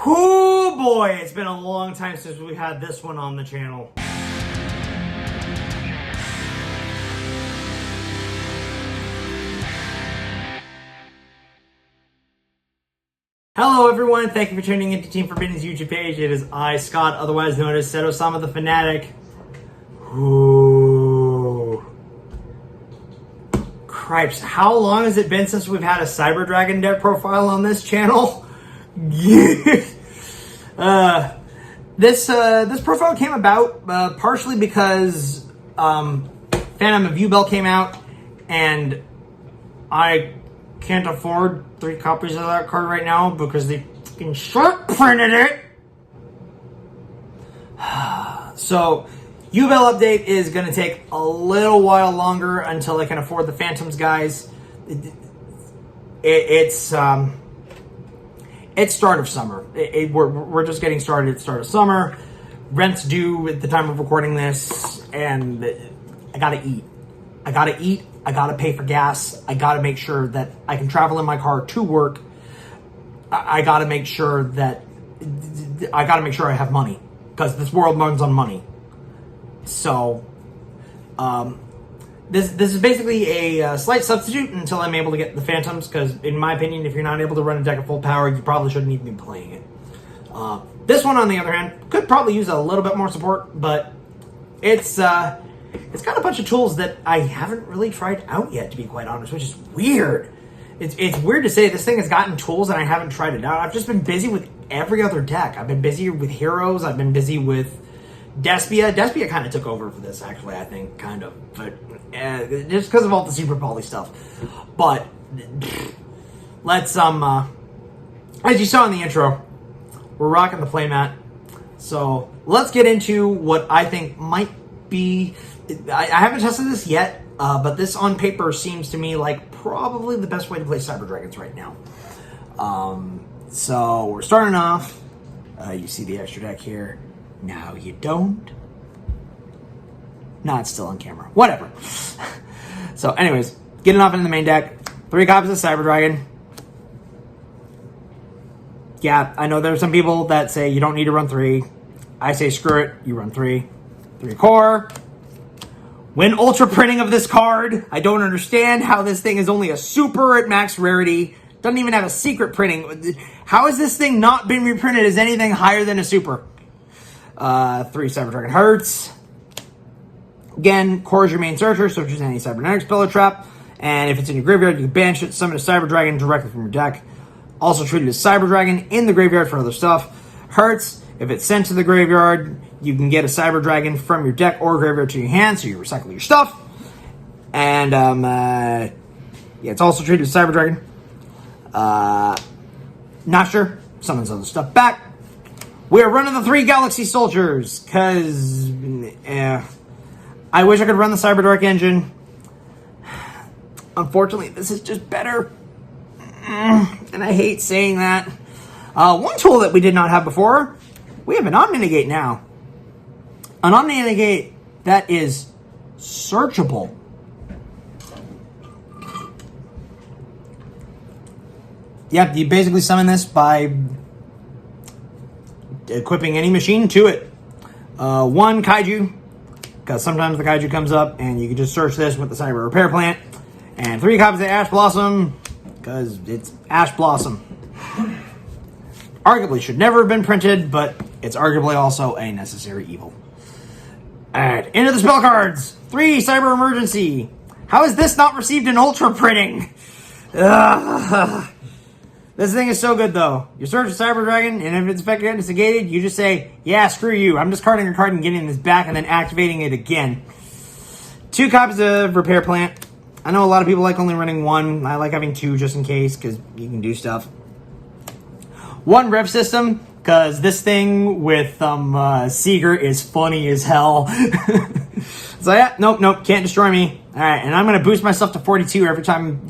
Oh boy, it's been a long time since we had this one on the channel. Hello everyone, thank you for tuning into Team Forbidden's YouTube page. It is I, Scott, otherwise known as Seto Sama the Fanatic. Ooh. Cripes, how long has it been since we've had a Cyber Dragon deck profile on this channel? This profile came about partially because Phantom of Yubel came out, and I can't afford 3 copies of that card right now because they fucking short printed it. So, Yubel update is going to take a little while longer until I can afford the Phantoms, guys. It's start of summer. We're just getting started at start of summer. Rent's due at the time of recording this, and I gotta eat. I gotta pay for gas. I gotta make sure that I can travel in my car to work. I gotta make sure that I have money, because this world runs on money. So, this is basically a slight substitute until I'm able to get the Phantoms, because in my opinion, if you're not able to run a deck at full power, you probably shouldn't even be playing it. This one, on the other hand, could probably use a little bit more support, but it's got a bunch of tools that I haven't really tried out yet, to be quite honest, which is weird. It's weird to say this thing has gotten tools and I haven't tried it out. I've just been busy with every other deck. I've been busy with Heroes. I've been busy with Despia. Despia kind of took over for this, actually, I think, kind of. But just because of all the Super Poly stuff. But let's, as you saw in the intro, we're rocking the playmat. So let's get into what I think might be... I haven't tested this yet, but this on paper seems to me like probably the best way to play Cyber Dragons right now. So we're starting off. You see the extra deck here. Now you don't. No, it's still on camera. Whatever. So anyways, getting off into the main deck. 3 copies of Cyber Dragon. Yeah, I know there's some people that say you don't need to run 3. I say screw it, you run 3. 3 core. When ultra printing of this card, I don't understand how this thing is only a super at max rarity. Doesn't even have a secret printing. How has this thing not been reprinted as anything higher than a super? 3 Cyber Dragon Hearts. Again, core is your main searcher, so choose any Cybernetic spell or trap. And if it's in your graveyard, you can banish it, summon a Cyber Dragon directly from your deck. Also treated as Cyber Dragon in the graveyard for other stuff. Hearts, if it's sent to the graveyard, you can get a Cyber Dragon from your deck or graveyard to your hand, so you recycle your stuff. And, yeah, it's also treated as Cyber Dragon. Not sure. Summons other stuff back. We are running the 3 Galaxy Soldiers, because I wish I could run the Cyberdark engine. Unfortunately, this is just better. And I hate saying that. One tool that we did not have before, we have an Omni-Negate now. An Omni-Negate that is searchable. Yep, you basically summon this by equipping any machine to it. 1 Kaiju, because sometimes the Kaiju comes up and you can just search this with the Cyber Repair Plant. And 3 copies of Ash Blossom, because it's Ash Blossom. Arguably should never have been printed, but it's arguably also a necessary evil. Alright, into the spell cards. 3 Cyber Emergency. How is this not received in Ultra printing? This thing is so good, though. You search a Cyber Dragon, and if it's effective and it's negated, you just say, yeah, screw you. I'm discarding a card and getting this back and then activating it again. 2 copies of Repair Plant. I know a lot of people like only running 1. I like having 2 just in case, because you can do stuff. 1 Rev System, because this thing with Seeger is funny as hell. So yeah, nope, can't destroy me. Alright, and I'm going to boost myself to 42 every time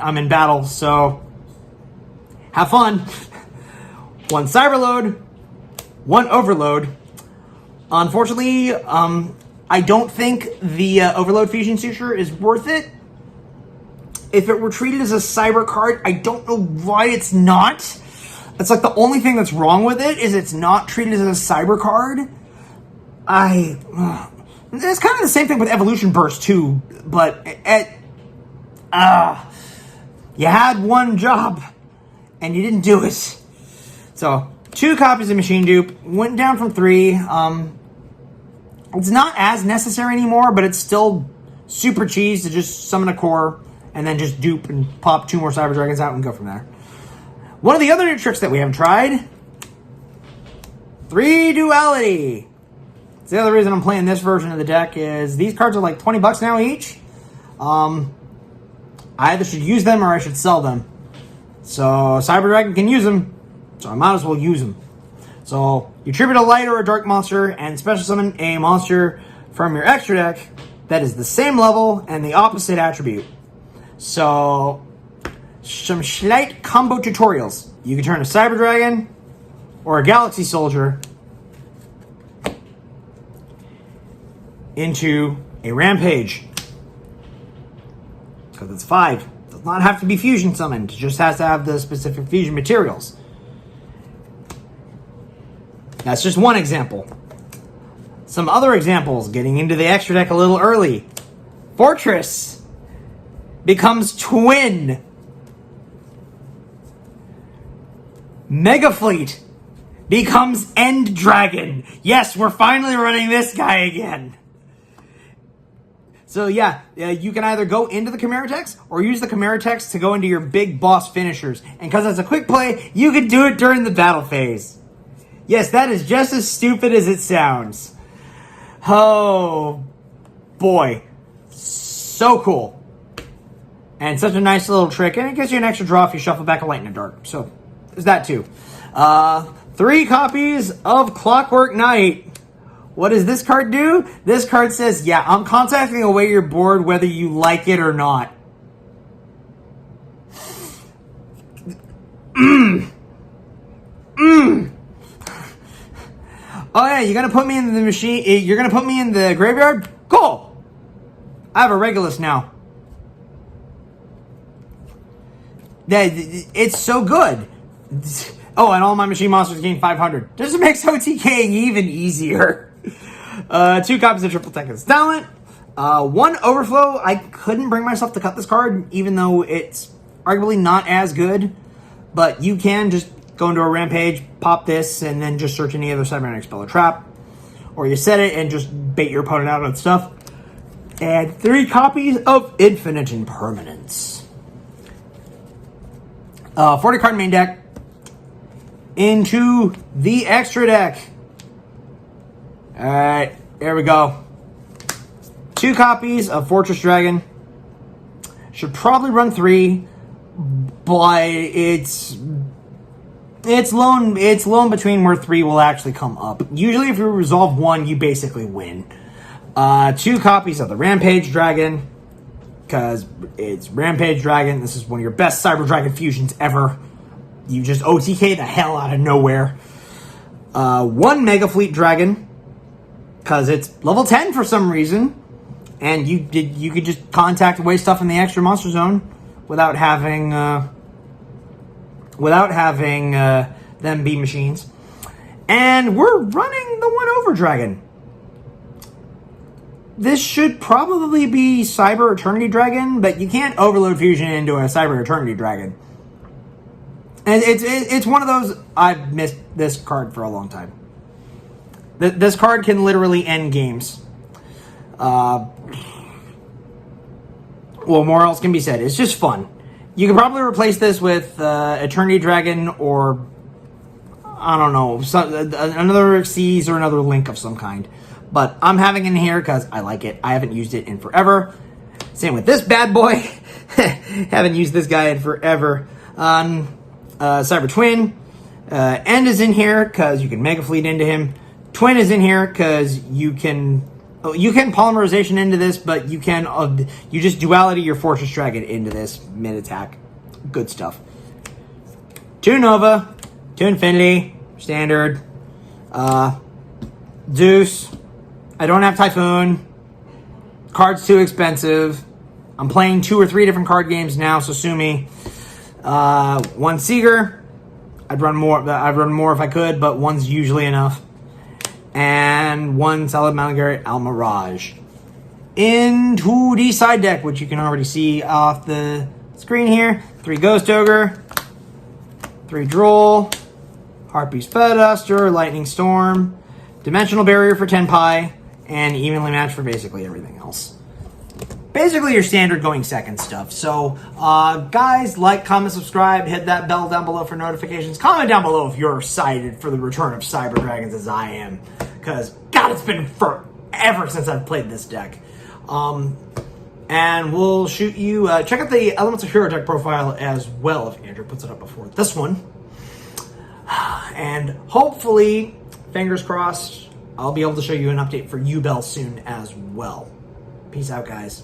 I'm in battle, so... have fun. 1 Cyberload, 1 Overload. Unfortunately, I don't think the Overload Fusion Suture is worth it. If it were treated as a cyber card, I don't know why it's not. It's like the only thing that's wrong with it is it's not treated as a cyber card. It's kind of the same thing with Evolution Burst too, but you had one job and you didn't do it. So 2 copies of Machine Dupe, went down from 3. It's not as necessary anymore, but it's still super cheese to just summon a core and then just dupe and pop 2 more Cyber Dragons out and go from there. One of the other new tricks that we haven't tried, 3 Duality. The other reason I'm playing this version of the deck is these cards are like $20 now each. I either should use them or I should sell them. So Cyber Dragon can use them, so I might as well use them. So you tribute a light or a dark monster and special summon a monster from your extra deck that is the same level and the opposite attribute. So some slight combo tutorials. You can turn a Cyber Dragon or a Galaxy Soldier into a Rampage. Because it's 5. Does not have to be fusion summoned. It just has to have the specific fusion materials. That's just one example. Some other examples, getting into the extra deck a little early. Fortress becomes Twin. Mega Fleet becomes End Dragon. Yes, we're finally running this guy again. So yeah, you can either go into the Chimera Text or use the Chimera Text to go into your big boss finishers. And because it's a quick play, you can do it during the battle phase. Yes, that is just as stupid as it sounds. Oh, boy. So cool. And such a nice little trick. And it gives you an extra draw if you shuffle back a Lightning Dart. So, there's that too. 3 copies of Clockwork Knight. What does this card do? This card says, yeah, I'm contacting away your board whether you like it or not. Oh yeah, you're gonna put me in the machine. You're gonna put me in the graveyard? Cool. I have a Regulus now. It's so good. Oh, and all my machine monsters gain 500. Just makes OTKing even easier. 2 copies of Triple Tekken's Talent. 1 Overflow. I couldn't bring myself to cut this card, even though it's arguably not as good. But you can just go into a Rampage, pop this, and then just search any other cybernetic spell or trap. Or you set it and just bait your opponent out on stuff. And 3 copies of Infinite Impermanence. 40 card main deck. Into the extra deck. Alright, there we go. 2 copies of Fortress Dragon. Should probably run 3, but it's lone between where 3 will actually come up. Usually if you resolve 1, you basically win. 2 copies of the Rampage Dragon, because it's Rampage Dragon. This is one of your best Cyber Dragon fusions ever. You just OTK the hell out of nowhere. 1 Mega Fleet Dragon, because it's level 10 for some reason, and you could just contact away stuff in the extra monster zone without having them be machines. And we're running the 1 Over Dragon. This should probably be Cyber Eternity Dragon, but you can't overload fusion into a Cyber Eternity Dragon. And it's one of those, I've missed this card for a long time. This card can literally end games. Well, more else can be said. It's just fun. You can probably replace this with Eternity Dragon or, I don't know, another Xyz or another Link of some kind. But I'm having it in here because I like it. I haven't used it in forever. Same with this bad boy. Haven't used this guy in forever. Cyber Twin. End is in here because you can Mega Fleet into him. Twin is in here because you can polymerization into this, but you just duality your Fortress Dragon into this mid attack. Good stuff. 2 Nova, 2 Infinity, standard. Zeus. I don't have Typhoon. Card's too expensive. I'm playing 2 or 3 different card games now, so sue me. 1 Seeger. I'd run more if I could, but one's usually enough. And one solid Malgary Almirage. Into the side deck, which you can already see off the screen here. 3 Ghost Ogre, 3 Droll, Harpy's Fedaster, Lightning Storm, Dimensional Barrier for 10 Pi, and Evenly Matched for basically everything else. Basically your standard going second stuff. So, guys, like, comment, subscribe, hit that bell down below for notifications. Comment down below if you're excited for the return of Cyber Dragons as I am. Because, God, it's been forever since I've played this deck. And we'll shoot you... check out the Elements of Hero deck profile as well, if Andrew puts it up before this one. And hopefully, fingers crossed, I'll be able to show you an update for Yubel soon as well. Peace out, guys.